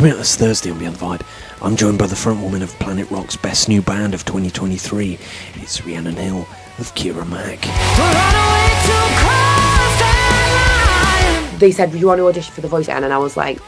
Coming out this Thursday on Beyond the Vibe, I'm joined by the frontwoman of Planet Rock's best new band of 2023. It's Rhiannon Hill of Kira Mac. They said, "Do you want to audition for The Voice?" And I was like,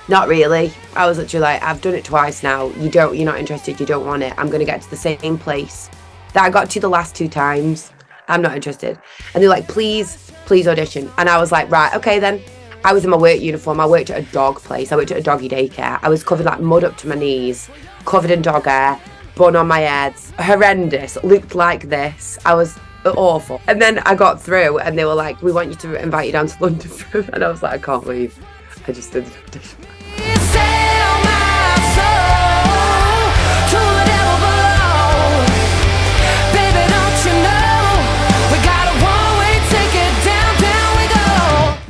not really. I was literally like, I've done it twice now. You're not interested, you don't want it. I'm going to get to the same place that I got to the last 2 times. I'm not interested. And they're like, please audition. And I was like, right, okay then. I was in my work uniform. I worked at a dog place. I worked at a doggy daycare. I was covered like mud up to my knees, covered in dog hair, bun on my head. Horrendous. Looked like this. I was awful. And then I got through and they were like, we want you to invite you down to London. And I was like, I can't believe I just did the audition.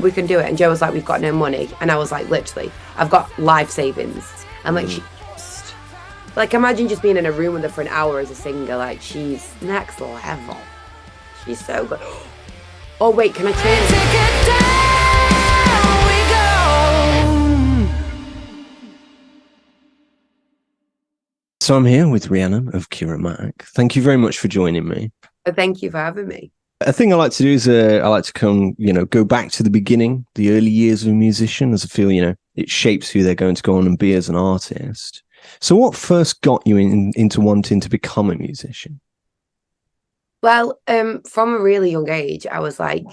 We can do it. And Joe was like, we've got no money. And I was like, literally, I've got life savings. And like, she just, like, imagine just being in a room with her for an hour as a singer. Like, she's next level. She's so good. Oh, wait, can I change? So I'm here with Rhiannon of Kira Mac. Thank you very much for joining me. Thank you for having me. A thing I like to do is I like to go back to the beginning, the early years of a musician, as I feel, it shapes who they're going to go on and be as an artist. So what first got you into wanting to become a musician? Well, from a really young age, I was like,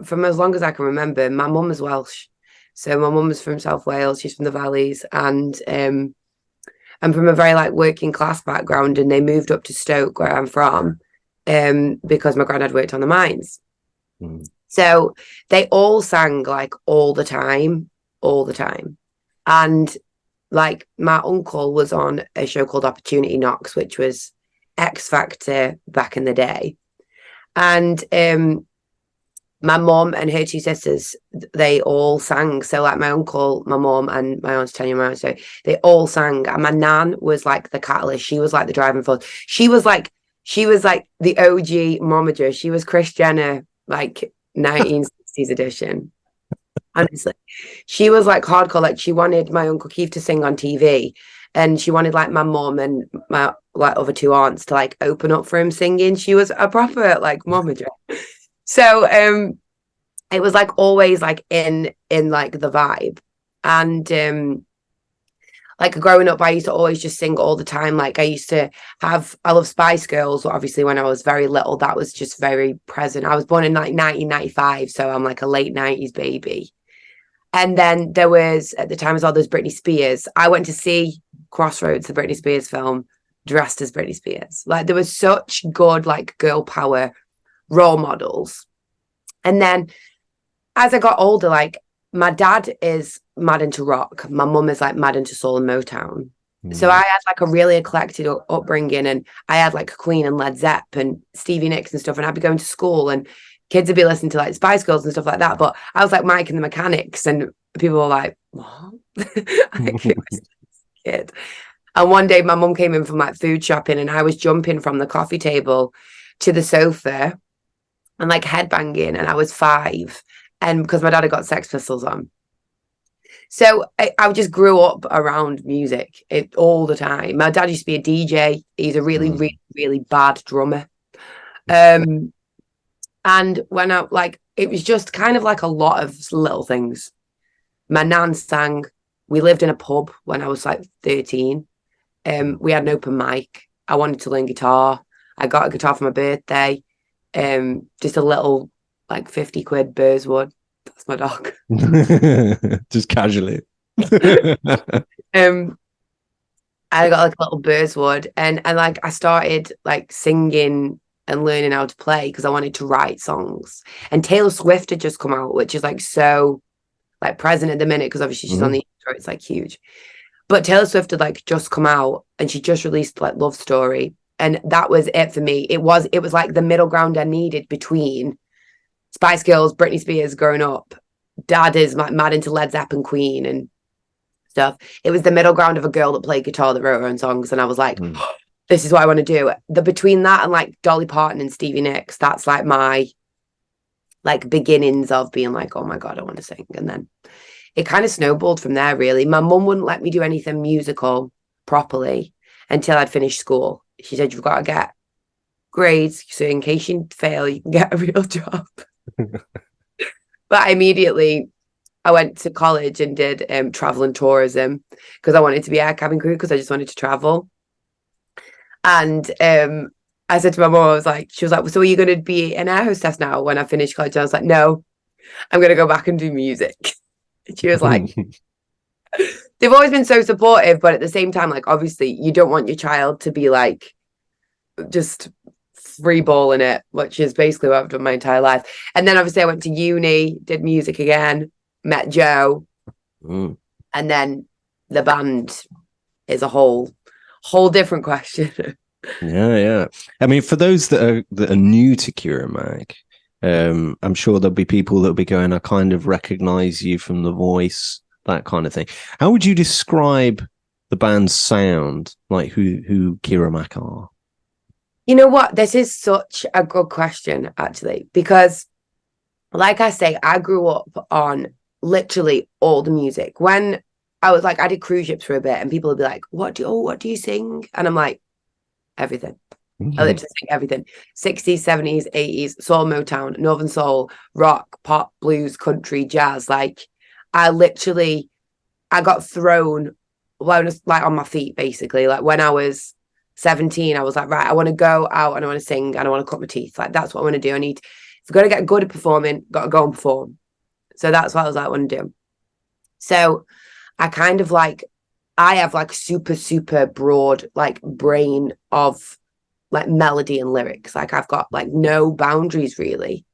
from as long as I can remember, my mum is Welsh. So my mum is from South Wales, she's from the Valleys, and I'm from a very like working class background, and they moved up to Stoke, where I'm from, because my granddad worked on the mines. So they all sang like all the time. And like my uncle was on a show called Opportunity Knocks, which was X Factor back in the day. And my mom and her 2 sisters, they all sang. So like my uncle, my mom, and my aunt Tanya, my aunt, so they all sang. And my nan was like the catalyst. She was like the driving force. She was like the OG momager. She was Kris Jenner, like 1960s edition. Honestly, she was like hardcore. Like she wanted my Uncle Keith to sing on TV, and she wanted like my mom and my like other 2 aunts to like open up for him singing. She was a proper like momager. So it was like always like in like the vibe. And like growing up, I used to always just sing all the time. Like I love Spice Girls. Obviously, when I was very little, that was just very present. I was born in like 1995, so I'm like a late 90s baby. And then there was, at the time as well, there's Britney Spears. I went to see Crossroads, the Britney Spears film, dressed as Britney Spears. Like there was such good like girl power role models. And then as I got older, like my dad is mad into rock. My mum is like mad into soul and Motown. So I had like a really eclectic upbringing, and I had like Queen and Led Zepp and Stevie Nicks and stuff. And I'd be going to school and kids would be listening to like Spice Girls and stuff like that. But I was like Mike and the Mechanics, and people were like, what? Like, it was a kid. And one day my mum came in from like food shopping, and I was jumping from the coffee table to the sofa and like headbanging, and I was 5. And because my dad had got Sex Pistols on. So I just grew up around music all the time. My dad used to be a DJ. He's a really, really, really bad drummer. And when I like, it was just kind of like a lot of little things. My nan sang. We lived in a pub when I was like 13. We had an open mic. I wanted to learn guitar. I got a guitar for my birthday. Just a little like 50 quid Burswood. That's my dog. Just casually. I got like a little Burswood, and like I started like singing and learning how to play because I wanted to write songs. And Taylor Swift had just come out, which is like so like present at the minute because obviously she's on the intro, it's like huge. But Taylor Swift had like just come out, and she just released like Love Story, and that was it for me. It was like the middle ground I needed between Spice Girls, Britney Spears growing up. Dad is mad into Led Zeppelin, Queen and stuff. It was the middle ground of a girl that played guitar that wrote her own songs, and I was like, this is what I want to do. Between that and like Dolly Parton and Stevie Nicks, that's like my like beginnings of being like, oh my God, I want to sing. And then it kind of snowballed from there, really. My mum wouldn't let me do anything musical properly until I'd finished school. She said, you've got to get grades, so in case you fail, you can get a real job. But I went to college and did travel and tourism because I wanted to be air cabin crew because I just wanted to travel. And I said to my mom, she was like, so are you going to be an air hostess now when I finish college? And I was like, no, I'm going to go back and do music. And she was like, they've always been so supportive, but at the same time, like, obviously you don't want your child to be like, just free balling it, which is basically what I've done my entire life. And then obviously I went to uni, did music again, met Joe, and then the band is a whole different question. Yeah. I mean, for those that are new to Kira Mac, I'm sure there'll be people that'll be going, I kind of recognize you from the voice, that kind of thing. How would you describe the band's sound, like who Kira Mac are? You know what? This is such a good question, actually, because like I say, I grew up on literally all the music. When I was like, I did cruise ships for a bit and people would be like, what do you sing? And I'm like, everything. I literally sing everything. 60s, 70s, 80s, soul, Motown, Northern soul, rock, pop, blues, country, jazz. Like I got thrown when I was like on my feet, basically. Like when I was 17, I was like, right, I want to go out and I want to sing and I want to cut my teeth. Like that's what I want to do. If I'm going to get good at performing, got to go and perform. So that's what I was like, I want to do. So I kind of like, I have like super, super broad like brain of like melody and lyrics. Like I've got like no boundaries really.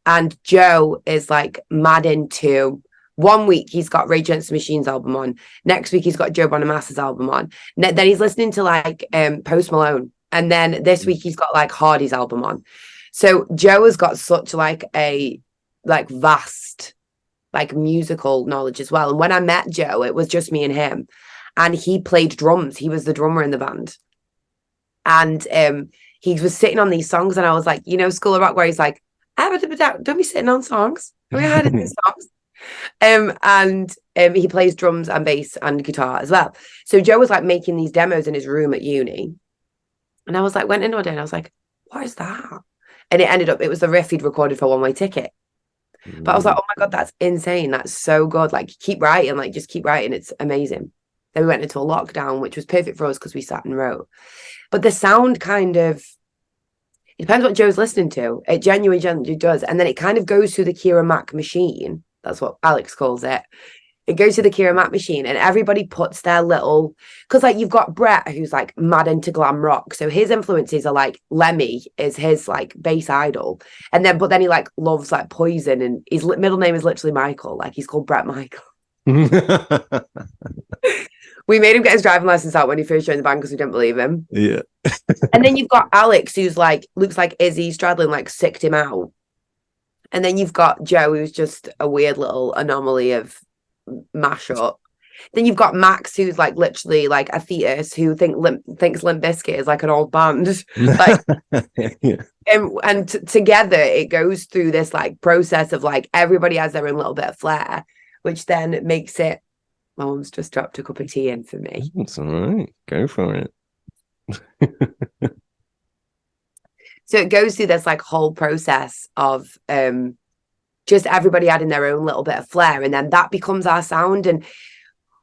And Joe is like mad into, one week he's got Rage Against the Machine's album on. Next week he's got Joe Bonamass's album on. Then he's listening to like Post Malone. And then this week he's got like Hardy's album on. So Joe has got such like a like vast like musical knowledge as well. And when I met Joe, it was just me and him. And he played drums. He was the drummer in the band. And he was sitting on these songs. And I was like, you know, School of Rock, where he's like, don't be sitting on songs. Have you heard of these songs? And he plays drums and bass and guitar as well. So Joe was like making these demos in his room at uni. And I was like, went in one day and I was like, what is that? And it was the riff he'd recorded for One Way Ticket. But I was like, oh my God, that's insane. That's so good. Like keep writing, like just keep writing. It's amazing. Then we went into a lockdown, which was perfect for us because we sat and wrote. But the sound kind of, it depends what Joe's listening to. It genuinely does. And then it kind of goes through the Kira Mac machine. That's what Alex calls it. It goes to the Kira Mac machine and everybody puts their little, because like you've got Brett who's like mad into glam rock. So his influences are like Lemmy is his like bass idol. But then he like loves like Poison and his middle name is literally Michael. Like he's called Brett Michael. We made him get his driving license out when he first joined the band because we didn't believe him. Yeah. And then you've got Alex who's like, looks like Izzy Stradlin, like sicked him out. And then you've got Joe who's just a weird little anomaly of mashup. Then you've got Max who's like literally like a fetus who thinks Limp Bizkit is like an old band. Like yeah. And together it goes through this like process of like everybody has their own little bit of flair, which then makes it. My mum's just dropped a cup of tea in for me. It's all right. Go for it. So it goes through this like whole process of just everybody adding their own little bit of flair, and then that becomes our sound. And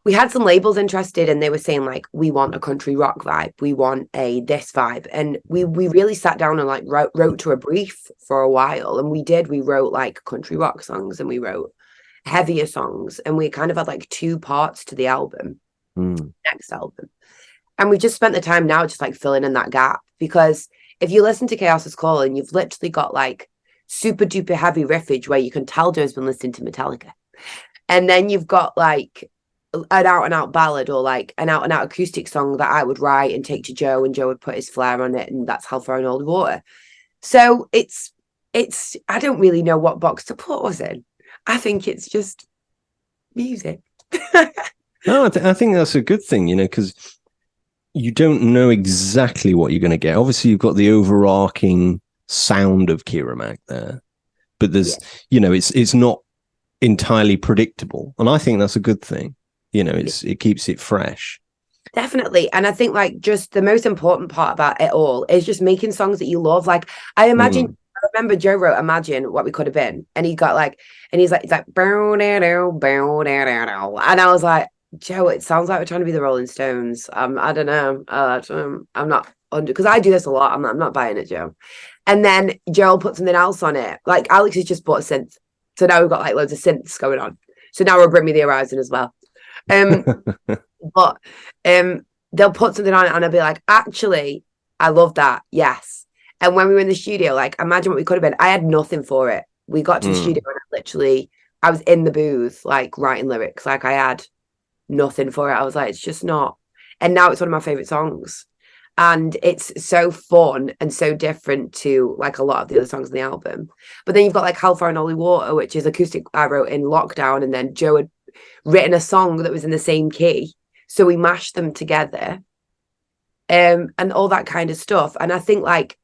we had some labels interested, and they were saying like, we want a country rock vibe, we want a this vibe, and we really sat down and like wrote to a brief for a while, and we wrote like country rock songs, and we wrote heavier songs, and we kind of had like two parts to the album, next album. And we just spent the time now just like filling in that gap, because if you listen to Chaos is Calling, you've literally got like super duper heavy riffage where you can tell Joe's been listening to Metallica. And then you've got like an out and out ballad or like an out and out acoustic song that I would write and take to Joe, and Joe would put his flair on it, and that's Hell for an Old Water. So it's I don't really know what box to put us in. I think it's just music. No, I think that's a good thing, you know, because you don't know exactly what you're going to get. Obviously, you've got the overarching sound of Kira Mac there, but there's, you know, it's not entirely predictable. And I think that's a good thing. You know, it keeps it fresh. Definitely. And I think like just the most important part about it all is just making songs that you love. Like I imagine, I remember Joe wrote Imagine What We Could Have Been. And he got like, and he's like, bow, dow, dow, bow, dow, dow, dow. And I was like, Joe, it sounds like we're trying to be the Rolling Stones. I don't know. I'm not under, because I do this a lot. I'm not buying it, Joe. And then Joe put something else on it. Like Alex has just bought a synth. So now we've got like loads of synths going on. So now we'll Bring Me the Horizon as well. But they'll put something on it and I'll be like, actually, I love that. Yes. And when we were in the studio, like Imagine What We Could Have Been, I had nothing for it. We got to the studio and I was in the booth, like writing lyrics. Like I had nothing for it. I was like, it's just not. And now it's one of my favorite songs. And it's so fun and so different to like a lot of the other songs on the album. But then you've got like Hellfire and Holy Water, which is acoustic I wrote in lockdown. And then Joe had written a song that was in the same key. So we mashed them together and all that kind of stuff. And I think like,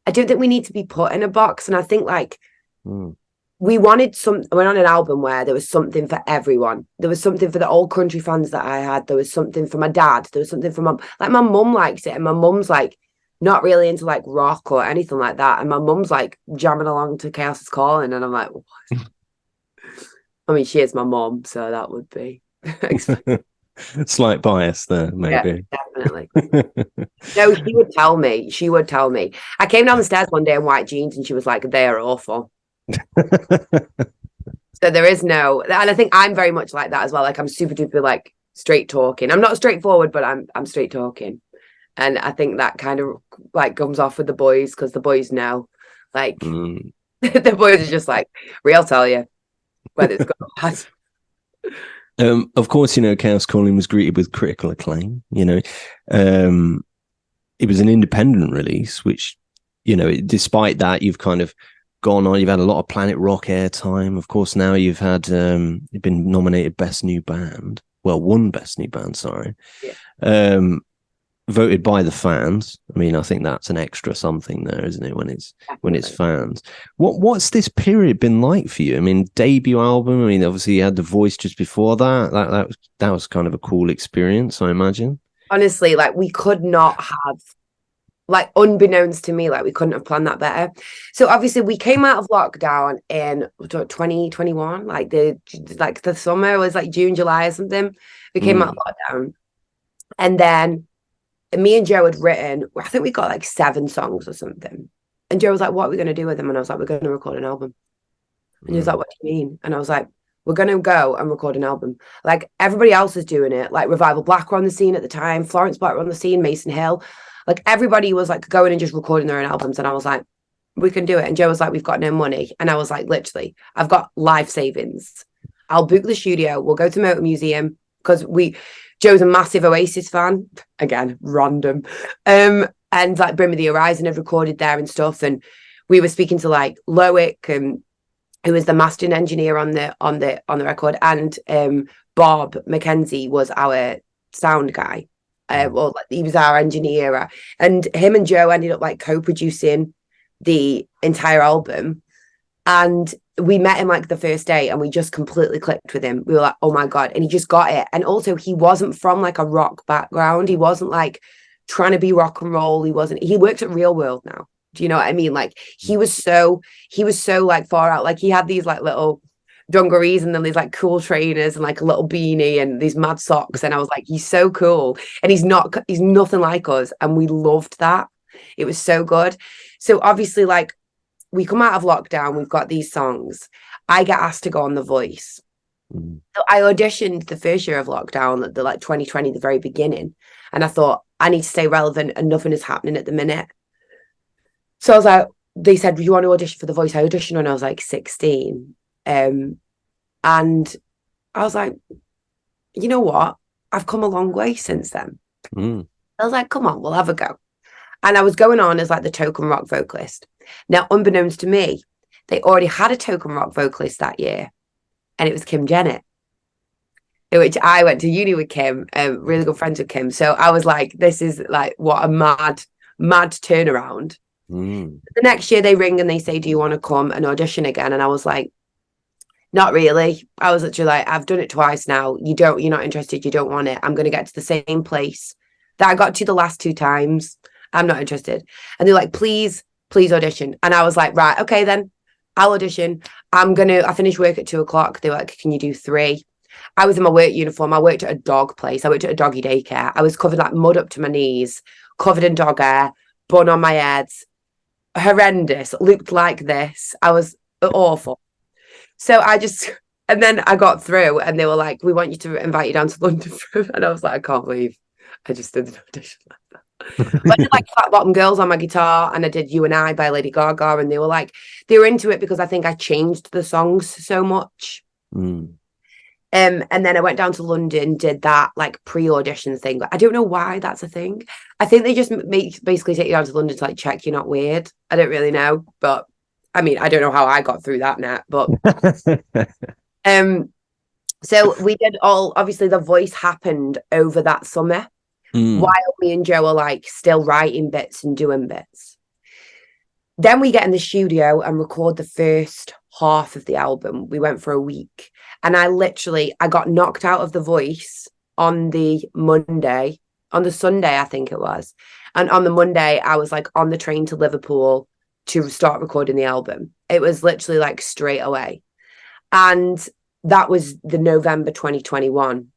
I don't think we need to be put in a box. And I think like we're on an album where there was something for everyone. There was something for the old country fans that I had. There was something for my dad. There was something for mum. Like my mum likes it. And my mum's like not really into like rock or anything like that. And my mum's like jamming along to Chaos is Calling. And I'm like, what? I mean, she is my mum. So that would be. Slight bias there, maybe. Yeah, definitely. No, she would tell me. I came down the stairs one day in white jeans and she was like, they are awful. So there is no, and I think I'm very much like that as well. Like I'm super duper like straight talking. I'm not straightforward, but I'm straight talking. And I think that kind of like comes off with the boys because the boys know. Like the boys are just like, real tell you whether it's good or bad. Of course, you know, Chaos Calling was greeted with critical acclaim. You know, it was an independent release, which, you know, despite that, you've kind of gone on. You've had a lot of Planet Rock airtime. Of course, now you've had you've been nominated Best New Band. Well, won Best New Band. Sorry, voted by the fans. I mean, I think that's an extra something there, isn't it? When it's fans. What's this period been like for you? I mean, debut album. I mean, obviously you had The Voice just before that. That was kind of a cool experience, I imagine. Honestly, like we could not have, like unbeknownst to me, like we couldn't have planned that better. So obviously we came out of lockdown in 2021, like the summer was like June, July or something. We came out of lockdown, and then me and Joe had written, I think we got like 7 songs or something. And Joe was like, what are we going to do with them? And I was like, we're going to record an album. And he was like, what do you mean? And I was like, we're going to go and record an album. Like everybody else is doing it. Like Revival Black were on the scene at the time. Florence Black were on the scene. Mason Hill. Like everybody was like going and just recording their own albums. And I was like, we can do it. And Joe was like, we've got no money. And I was like, literally, I've got life savings. I'll book the studio. We'll go to Motor Museum because Joe's a massive Oasis fan. Again, random. And like Bring Me the Horizon had recorded there and stuff. And we were speaking to like Loic, who was the mastering engineer on the record, and Bob McKenzie was our sound guy. Well, he was our engineer, and him and Joe ended up like co-producing the entire album. And we met him like the first day and we just completely clicked with him. We were like, oh my God. And he just got it. And also he wasn't from like a rock background. He wasn't like trying to be rock and roll. He works at Real World now. Do you know what I mean? Like he was so like far out. Like he had these like little dungarees and then these like cool trainers and like a little beanie and these mad socks. And I was like, he's so cool. And he's nothing like us. And we loved that. It was so good. So obviously like, we come out of lockdown, we've got these songs. I get asked to go on The Voice. So I auditioned the first year of lockdown, the like 2020, the very beginning. And I thought, I need to stay relevant and nothing is happening at the minute. So I was like, they said, do you want to audition for The Voice? I auditioned when I was like 16. And I was like, you know what? I've come a long way since then. I was like, come on, we'll have a go. And I was going on as like the token rock vocalist. Now, unbeknownst to me, they already had a token rock vocalist that year, and it was Kim Jennett, which I went to uni with Kim, really good friends with Kim. So I was like, this is like, what a mad turnaround. The next year they ring and they say, do you want to come and audition again? And I was like, Not really. I was literally like, I've done it twice now. You're not interested. You don't want it. I'm going to get to the same place that I got to the last 2 times. I'm not interested. And they're like, please audition. And I was like, right, okay, then I'll audition. I finish work at 2 o'clock. They were like, can you do 3? I was in my work uniform. I worked at a dog place. I worked at a doggy daycare. I was covered like mud up to my knees, covered in dog hair, bun on my head. Horrendous. Looked like this. I was awful. So and then I got through and they were like, we want you to invite you down to London. And I was like, I can't believe I just did an audition like that. But I did like Flat Bottom Girls on my guitar and I did You and I by Lady Gaga. And they were into it because I think I changed the songs so much. Mm. And then I went down to London, did that like pre-audition thing. But I don't know why that's a thing. I think they just basically take you down to London to like check you're not weird. I don't really know. But I mean, I don't know how I got through that net, but so we did obviously The Voice happened over that summer while me and Joe are like still writing bits and doing bits. Then we get in the studio and record the first half of the album. We went for a week and I got knocked out of The Voice on the Sunday, I think it was. And on the Monday, I was like on the train to Liverpool to start recording the album. It was literally like straight away. And that was the November 2021.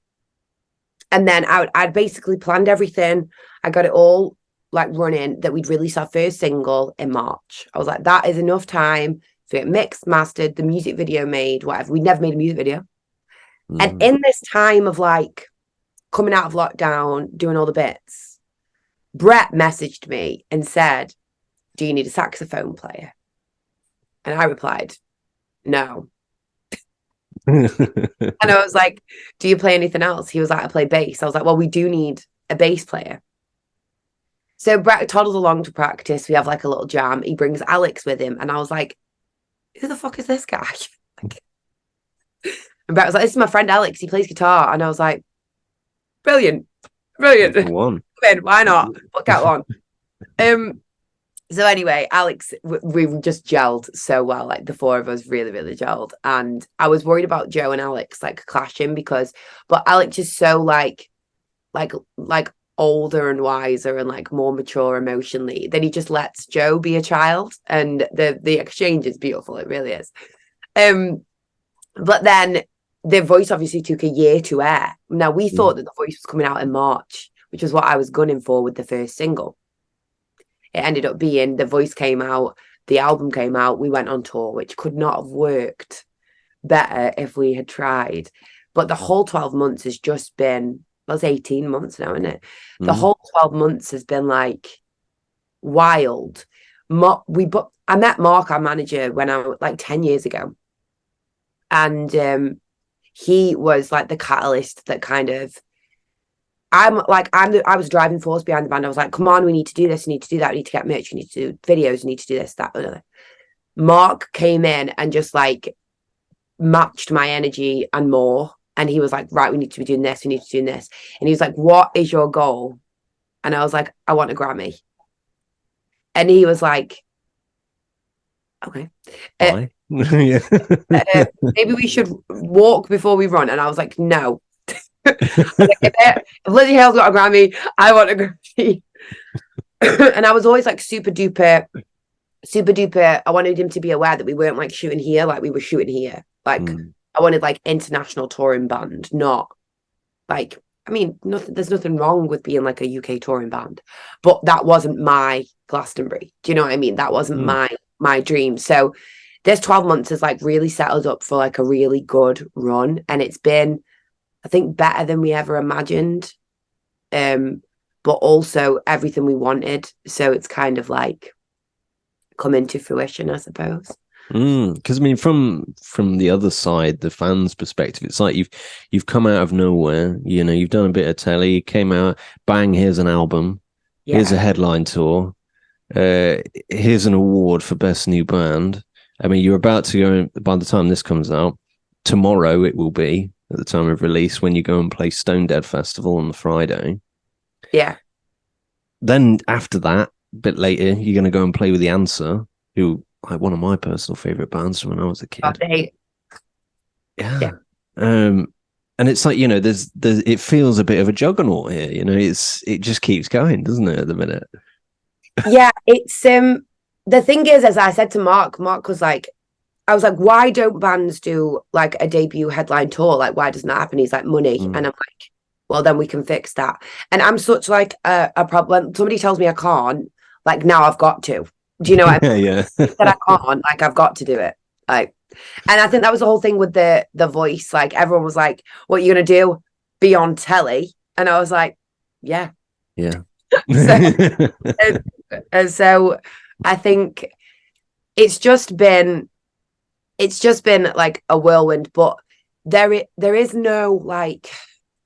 And then I'd basically planned everything. I got it all like running that we'd release our first single in March. I was like, that is enough time for it mixed, mastered, the music video made, whatever. We'd never made a music video. And in this time of like coming out of lockdown, doing all the bits, Brett messaged me and said, do you need a saxophone player? And I replied, no. And I was like, do you play anything else? He was like, I play bass. I was like, well, we do need a bass player. So Brett toddles along to practice. We have like a little jam. He brings Alex with him. And I was like, who the fuck is this guy? And Brett was like, this is my friend Alex. He plays guitar. And I was like, brilliant. One. Why not? Put that on. So anyway, Alex, we just gelled so well. Like the four of us really, really gelled. And I was worried about Joe and Alex like clashing but Alex is so like older and wiser and like more mature emotionally. Then he just lets Joe be a child, and the exchange is beautiful. It really is. But then The Voice obviously took a year to air. Now we thought that The Voice was coming out in March, which was what I was gunning for with the first single. It ended up being The Voice came out, the album came out, we went on tour, which could not have worked better if we had tried. But the whole 12 months has just been, well, it's 18 months now, isn't it? The whole 12 months has been like wild. I met Mark, our manager, when I was like 10 years ago. And he was like the catalyst that kind of, I was driving force behind the band. I was like, come on, we need to do this, we need to do that, we need to get merch, we need to do videos, we need to do this, that, whatever. Mark came in and just like matched my energy and more. And he was like, right, we need to be doing this, we need to be doing this. And he was like, what is your goal? And I was like, I want a Grammy. And he was like, okay. Yeah. Maybe we should walk before we run. And I was like, no. Like, if Lizzie Hale's got a Grammy, I want a Grammy. And I was always like super duper. I wanted him to be aware that we weren't like shooting here, like we were shooting here. Like I wanted like international touring band, not like, I mean, there's nothing wrong with being like a UK touring band, but that wasn't my Glastonbury. Do you know what I mean? That wasn't my dream. So this 12 months has like really set us up for like a really good run, and it's been, I think, better than we ever imagined, but also everything we wanted. So it's kind of like come into fruition, I suppose. Because I mean, from the other side, the fans' perspective, it's like you've come out of nowhere. You know, you've done a bit of telly, came out, bang, here's an album, here's a headline tour, here's an award for best new band. I mean, you're about to go, by the time this comes out, tomorrow it will be, at the time of release, when you go and play Stone Dead Festival on the Friday. Yeah. Then after that, a bit later, you're going to go and play with The Answer, who, like, one of my personal favorite bands from when I was a kid. Yeah. Um, and it's like, you know, there's it feels a bit of a juggernaut here, you know, it just keeps going, doesn't it, at the minute? Yeah, it's the thing is, as I said to Mark was like, I was like, why don't bands do like a debut headline tour? Like, why doesn't that happen? He's like, money. And I'm like, well, then we can fix that. And I'm such like a problem. When somebody tells me I can't, like, now I've got to. Do you know what I mean? Yeah. That I can't, like, I've got to do it. Like, and I think that was the whole thing with the voice. Like, everyone was like, what are you going to do? Be on telly? And I was like, yeah. Yeah. So, and so I think it's just been like a whirlwind, but there is no like,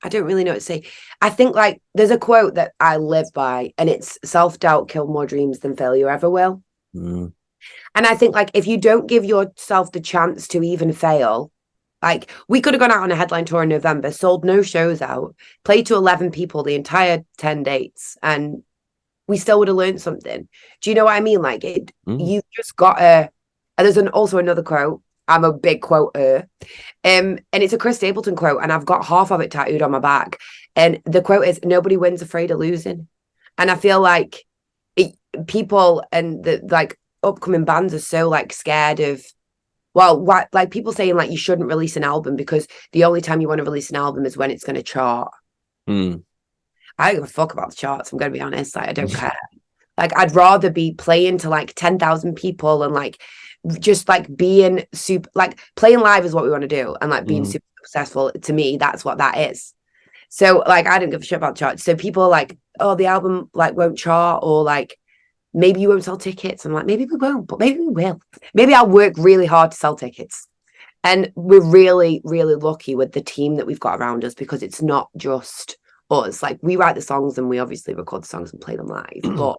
I don't really know what to say. I think like there's a quote that I live by, and it's self-doubt killed more dreams than failure ever will. Mm. And I think like if you don't give yourself the chance to even fail, like we could have gone out on a headline tour in November, sold no shows out, played to 11 people the entire 10 dates, and we still would have learned something. Do you know what I mean? Like you've just got to. And there's also another quote. I'm a big quoter, and it's a Chris Stapleton quote, and I've got half of it tattooed on my back. And the quote is, "Nobody wins afraid of losing." And I feel like people and the like upcoming bands are so like scared of. Well, what like people saying like you shouldn't release an album because the only time you want to release an album is when it's going to chart. Mm. I don't give a fuck about the charts. I'm going to be honest. Like, I don't care. Like, I'd rather be playing to like 10,000 people and like just like being super, like playing live is what we want to do. And like being super successful, to me, that's what that is. So, like, I don't give a shit about charts. So people are like, oh, the album like won't chart, or like maybe you won't sell tickets. I'm like, maybe we won't, but maybe we will. Maybe I'll work really hard to sell tickets. And we're really, really lucky with the team that we've got around us, because it's not just us. Like, we write the songs and we obviously record the songs and play them live, but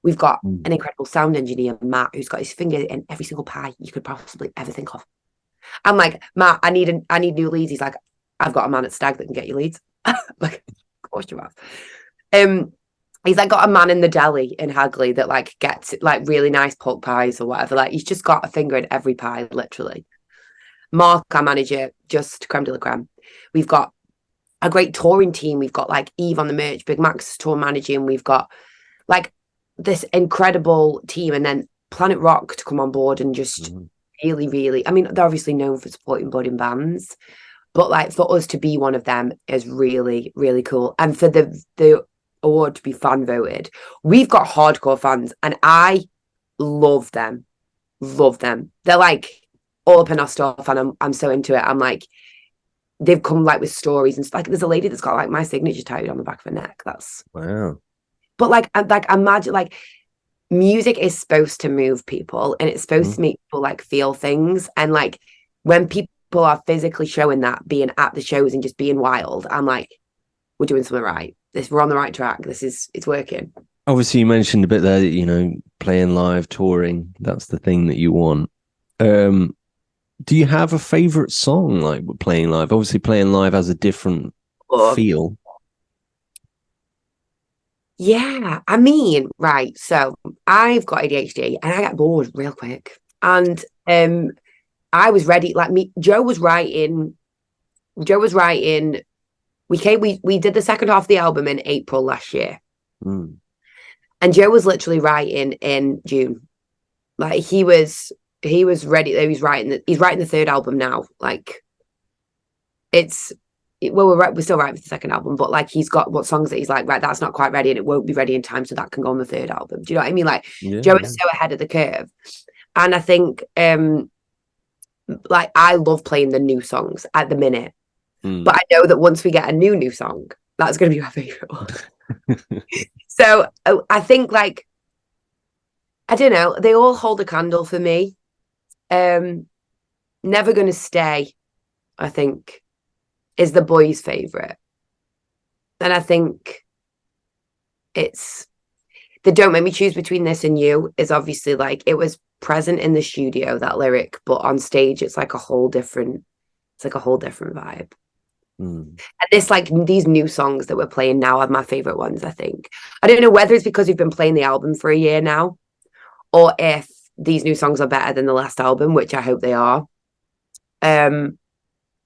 we've got an incredible sound engineer, Matt, who's got his finger in every single pie you could possibly ever think of. I'm like, Matt, I need new leads. He's like, I've got a man at Stag that can get you leads. Like, of course you have. He's like got a man in the deli in Hagley that like gets like really nice pork pies or whatever. Like, he's just got a finger in every pie, literally. Mark, our manager, just creme de la creme. We've got a great touring team. We've got like Eve on the merch, Big Max tour managing. We've got like this incredible team, and then Planet Rock to come on board and just really, really. I mean, they're obviously known for supporting budding bands, but like for us to be one of them is really, really cool. And for the award to be fan voted, we've got hardcore fans, and I love them. Love them. They're like all up in our stuff, and I'm so into it. I'm like, they've come like with stories and stuff. Like, there's a lady that's got like my signature tattooed on the back of her neck. That's Wow. But like imagine, like, music is supposed to move people, and it's supposed to make people like feel things. And like when people are physically showing that, being at the shows and just being wild, I'm like, we're doing something right. We're on the right track. It's working. Obviously, you mentioned a bit there that, you know, playing live, touring, that's the thing that you want. Do you have a favorite song like playing live? Obviously, playing live has a different feel. Yeah, I mean, right. So I've got ADHD and I get bored real quick. And I was ready, like me, Joe was writing. We did the second half of the album in April last year. And Joe was literally writing in June. Like, he was ready. He's writing the third album now. Like, we're still writing for the second album, but like he's got what songs that he's like, right, that's not quite ready and it won't be ready in time, so that can go on the third album. Do you know what I mean? Like, Joe is so ahead of the curve. And I think like I love playing the new songs at the minute. But I know that once we get a new song, that's going to be my favorite one. So I think, like, I don't know, they all hold a candle for me. Never Gonna Stay, I think, is the boys' favorite. And I think it's the Don't Make Me Choose Between This and You is obviously like, it was present in the studio, that lyric, but on stage it's like a whole different vibe. And this, like, these new songs that we're playing now are my favorite ones, I think. I don't know whether it's because we've been playing the album for a year now, or if these new songs are better than the last album, which I hope they are.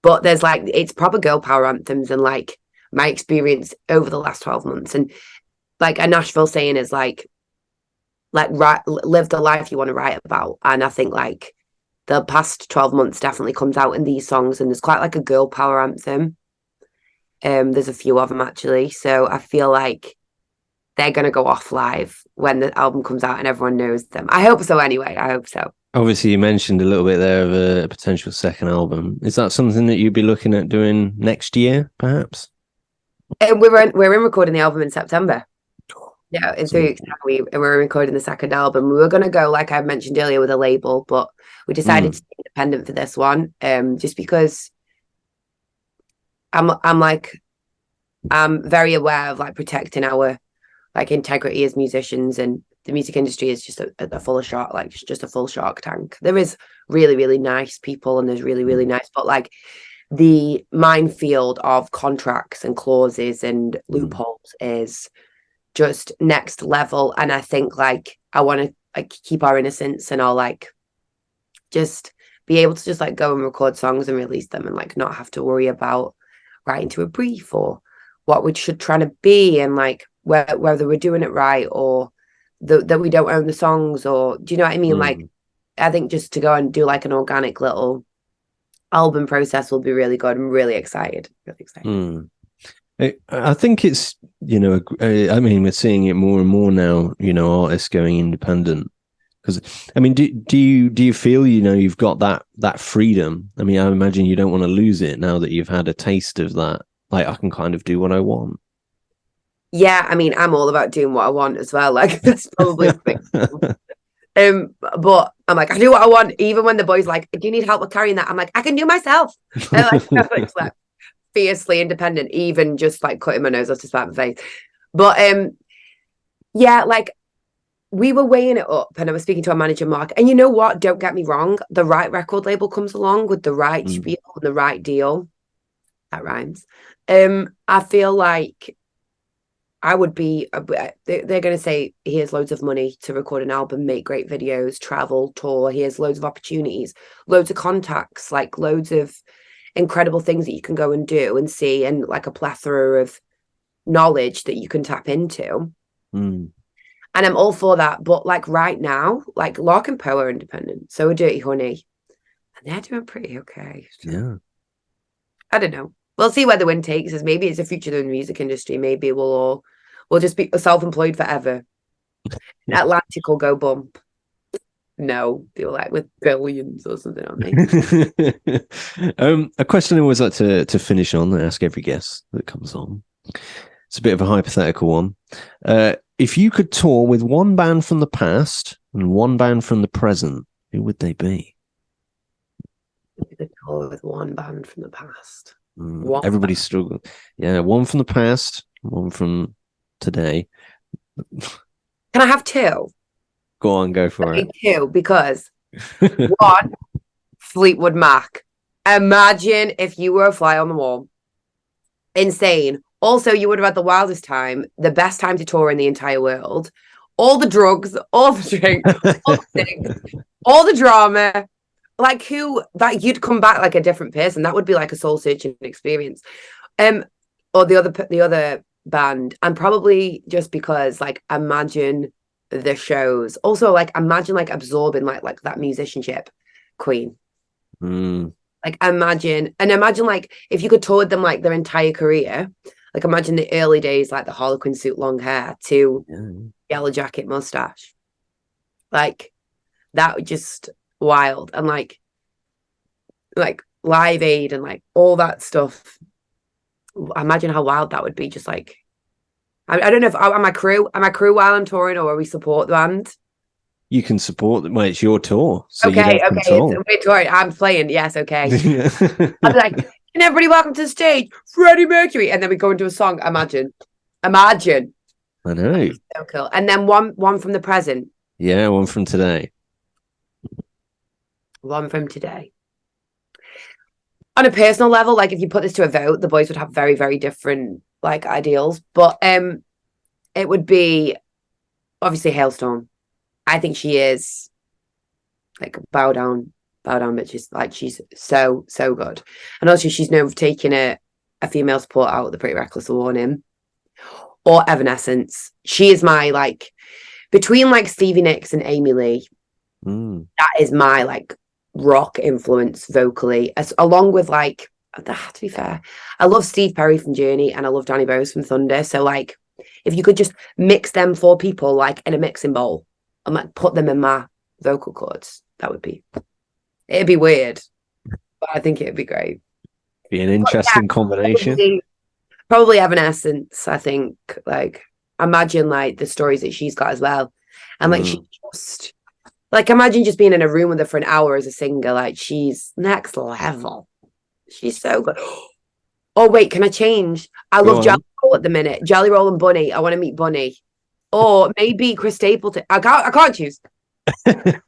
But there's like, it's proper girl power anthems, and like my experience over the last 12 months. And like a Nashville saying is like live the life you want to write about. And I think like the past 12 months definitely comes out in these songs, and there's quite like a girl power anthem. There's a few of them actually. So I feel like they're going to go off live when the album comes out and everyone knows them. I hope so anyway. I hope so. Obviously, you mentioned a little bit there of a potential second album. Is that something that you'd be looking at doing next year, perhaps? And we're in recording the album in September. Yeah, in 3 weeks and we're recording the second album. We were going to go, like I mentioned earlier, with a label, but we decided to be independent for this one, just because I'm very aware of like protecting our like integrity as musicians, and the music industry is just a full of shark, like just a full shark tank. There is really, really nice people, and there's really, really nice, but like the minefield of contracts and clauses and loopholes is just next level. And I think like I want to like keep our innocence, and I'll like just be able to just like go and record songs and release them, and like not have to worry about writing to a brief or what we should try to be, and like whether we're doing it right, or that we don't own the songs, or do you know what I mean? Like I think just to go and do like an organic little album process will be really good. I'm really excited. I think it's, you know, I mean, we're seeing it more and more now, you know, artists going independent. Because, I mean, do you feel, you know, you've got that freedom? I mean, I imagine you don't want to lose it now that you've had a taste of that. Like, I can kind of do what I want. Yeah, I mean, I'm all about doing what I want as well. Like, that's probably but I'm like, I do what I want. Even when the boys like, do you need help with carrying that? I'm like, I can do myself. And like fiercely independent, even just like cutting my nose off to spite my face. But yeah, like we were weighing it up, and I was speaking to our manager Mark, and you know what, don't get me wrong, the right record label comes along with the right spiel and the right deal. That rhymes. I feel like I would be, they're going to say, here's loads of money to record an album, make great videos, travel, tour. Here's loads of opportunities, loads of contacts, like loads of incredible things that you can go and do and see, and like a plethora of knowledge that you can tap into. And I'm all for that. But like right now, like Lark and Poe are independent. So are Dirty Honey. And they're doing pretty okay. So. Yeah. I don't know. We'll see where the wind takes us. Maybe it's a future of the music industry. Maybe we'll just be self-employed forever. Atlantic will go bump. No, they were like with billions or something on me. A question I always like to finish on, I ask every guest that comes on. It's a bit of a hypothetical one. If you could tour with one band from the past and one band from the present, who would they be? You could tour with one band from the past. Everybody's struggling. Yeah, one from the past, one from today. Can I have two? Go on, go for it. Two, because one, Fleetwood Mac. Imagine if you were a fly on the wall. Insane. Also, you would have had the wildest time, the best time to tour in the entire world. All the drugs, all the drinks, all the things, all the drama. Like you'd come back like a different person. That would be like a soul searching experience. Or the other band, and probably just because like imagine the shows. Also, like imagine like absorbing like that musicianship, Queen. Like imagine like if you could tour with them like their entire career. Like imagine the early days, like the Harlequin suit, long hair, to yellow jacket, mustache. Like that would just wild. And like Live Aid and like all that stuff. Imagine how wild that would be. Just like I don't know if am I crew while I'm touring, or are we support the band? You can support them. Well, it's your tour, so okay, we're touring. I'm playing. Yes, okay. I'd be like, and everybody, welcome to the stage, Freddie Mercury, and then we go into a song. Imagine. I know. So cool. And then one from the present. Yeah, one from today. One from today. On a personal level, like if you put this to a vote, the boys would have very, very different like ideals. But it would be obviously Hailstorm. I think she is like bow down bow down bitches. Like she's so good. And also she's known for taking a female support out, the Pretty Reckless Warning or Evanescence. She is my like between like Stevie Nicks and Amy Lee. That is my like rock influence vocally, along with like, to be fair, I love Steve Perry from Journey and I love Danny Bowes from Thunder. So like if you could just mix them 4 people like in a mixing bowl and like put them in my vocal cords, it'd be weird, but I think it'd be great. Be an interesting combination. Probably Evanescence, I think. Like imagine like the stories that she's got as well. And like she just like imagine just being in a room with her for an hour as a singer. Like she's next level. She's so good. Oh wait, can I change? I love Jelly Roll at the minute. Jelly Roll and Bunny. I want to meet Bunny. Or maybe Chris Stapleton. I can't choose. I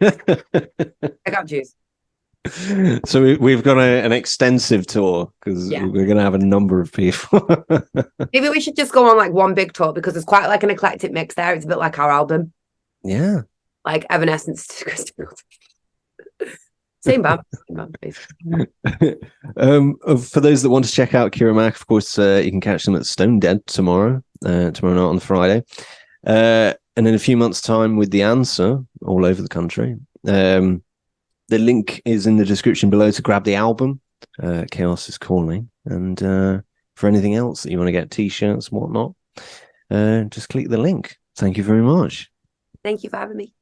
can't choose. So we've got an extensive tour because we're going to have a number of people. Maybe we should just go on like one big tour because it's quite like an eclectic mix there. It's a bit like our album. Yeah. Like Evanescence to Chris Stapleton. Same band. For those that want to check out Kira Mac, of course, you can catch them at Stone Dead tomorrow night on Friday. And in a few months' time with The Answer all over the country. The link is in the description below to grab the album, Chaos is Calling. And for anything else that you want to get, T-shirts and whatnot, just click the link. Thank you very much. Thank you for having me.